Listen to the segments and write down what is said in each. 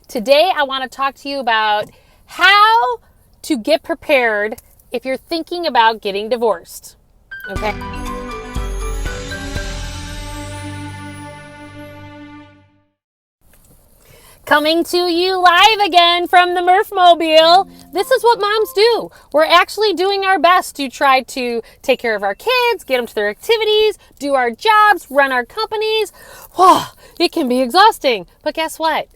Today, I want to talk to you about how to get prepared if you're thinking about getting divorced. Okay. Coming to you live again from the Murph Mobile. This is what moms do. We're actually doing our best to try to take care of our kids, get them to their activities, do our jobs, run our companies. Whoa, it can be exhausting. But guess what?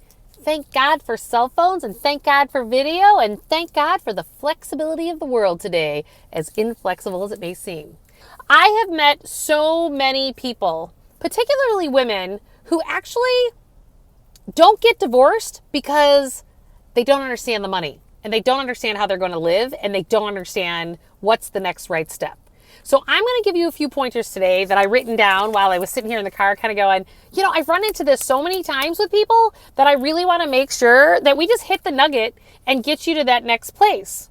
Thank God for cell phones, and thank God for video, and thank God for the flexibility of the world today, as inflexible as it may seem. I have met so many people, particularly women, who actually don't get divorced because they don't understand the money, and they don't understand how they're going to live, and they don't understand what's the next right step. So I'm going to give you a few pointers today that I written down while I was sitting here in the car kind of going, I've run into this so many times with people that I really want to make sure that we just hit the nugget and get you to that next place.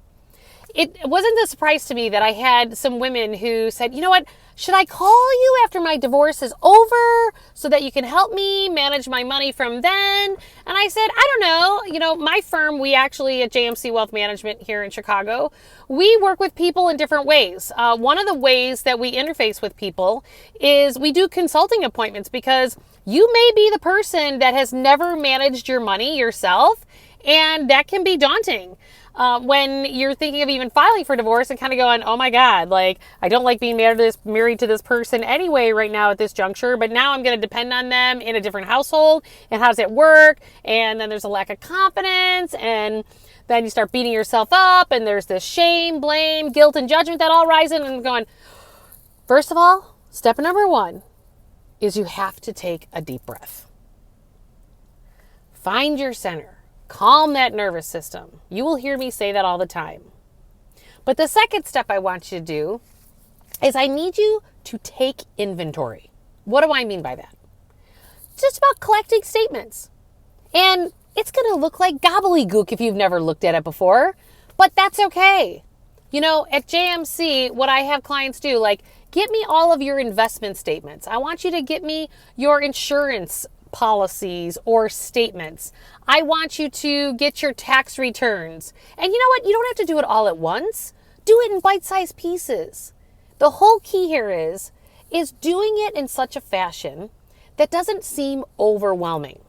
It wasn't a surprise to me that I had some women who said, should I call you after my divorce is over so that you can help me manage my money from then? And I said, I don't know. My firm, we actually at JMC Wealth Management here in Chicago, we work with people in different ways. One of the ways that we interface with people is we do consulting appointments, because you may be the person that has never managed your money yourself, and that can be daunting. When you're thinking of even filing for divorce and kind of going, oh my God, I don't like being married to this person anyway right now at this juncture, but now I'm going to depend on them in a different household, and how does it work? And then there's a lack of confidence, and then you start beating yourself up, and there's this shame, blame, guilt, and judgment that all rise in, and going, first of all, step number one is you have to take a deep breath. Find your center. Calm that nervous system. You will hear me say that all the time. But the second step I want you to do is I need you to take inventory. What do I mean by that? Just about collecting statements. And it's going to look like gobbledygook if you've never looked at it before, but that's okay. At JMC, what I have clients do, get me all of your investment statements. I want you to get me your insurance policies or statements. I want you to get your tax returns. And you know what? You don't have to do it all at once. Do it in bite-sized pieces. The whole key here is doing it in such a fashion that doesn't seem overwhelming.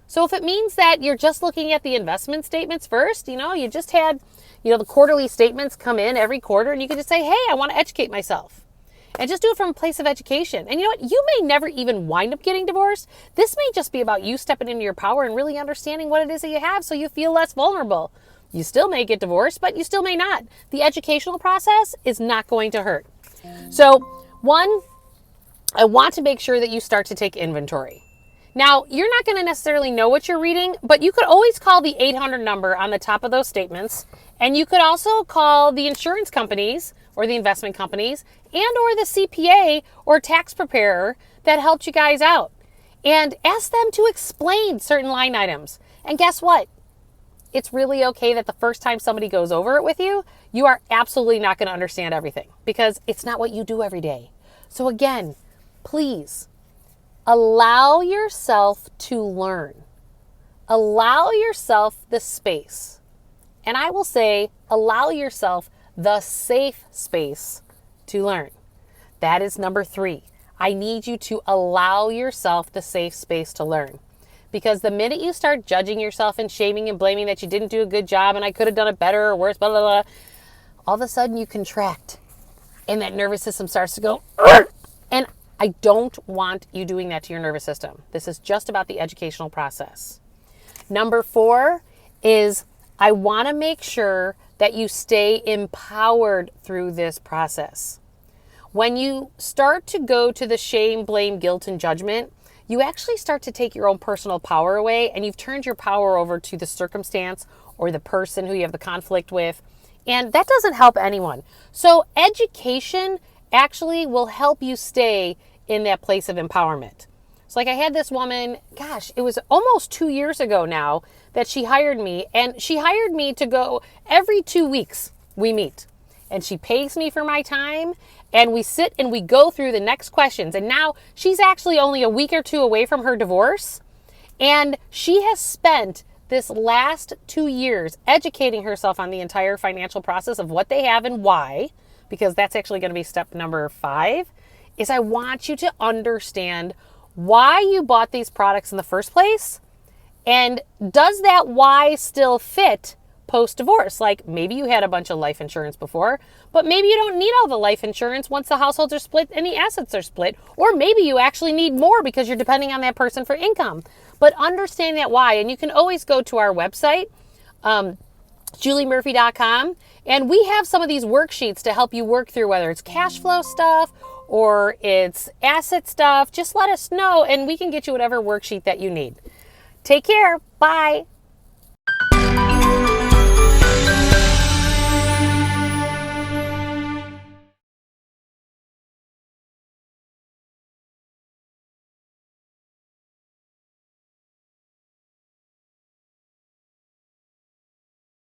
So if it means that you're just looking at the investment statements first, you just had, the quarterly statements come in every quarter, and you can just say, hey, I want to educate myself. And just do it from a place of education. And you know what? You may never even wind up getting divorced. This may just be about you stepping into your power and really understanding what it is that you have so you feel less vulnerable. You still may get divorced, but you still may not. The educational process is not going to hurt. So, one, I want to make sure that you start to take inventory. Now, you're not going to necessarily know what you're reading, but you could always call the 800 number on the top of those statements. And you could also call the insurance companies or the investment companies and or the CPA or tax preparer that helped you guys out, and ask them to explain certain line items. And guess what? It's really okay that the first time somebody goes over it with you, you are absolutely not going to understand everything, because it's not what you do every day. So again, please allow yourself to learn. Allow yourself the space. And I will say, allow yourself the safe space to learn. That is number 3. I need you to allow yourself the safe space to learn. Because the minute you start judging yourself and shaming and blaming that you didn't do a good job and I could have done it better or worse, blah, blah, blah, all of a sudden you contract and that nervous system starts to go, Argh! And I don't want you doing that to your nervous system. This is just about the educational process. Number 4 is I want to make sure that you stay empowered through this process. When you start to go to the shame, blame, guilt, and judgment, you actually start to take your own personal power away, and you've turned your power over to the circumstance or the person who you have the conflict with, and that doesn't help anyone. So education actually will help you stay in that place of empowerment. So I had this woman, it was almost 2 years ago now that she hired me, and she hired me to go every 2 weeks we meet, and she pays me for my time, and we sit and we go through the next questions. And now she's actually only a week or two away from her divorce, and she has spent this last 2 years educating herself on the entire financial process of what they have and why, because that's actually going to be step number 5, is I want you to understand why you bought these products in the first place. And does that why still fit post-divorce? Like maybe you had a bunch of life insurance before, but maybe you don't need all the life insurance once the households are split and the assets are split. Or maybe you actually need more because you're depending on that person for income. But understand that why. And you can always go to our website, juliemurphy.com, and we have some of these worksheets to help you work through whether it's cash flow stuff or it's asset stuff. Just let us know and we can get you whatever worksheet that you need. Take care. Bye.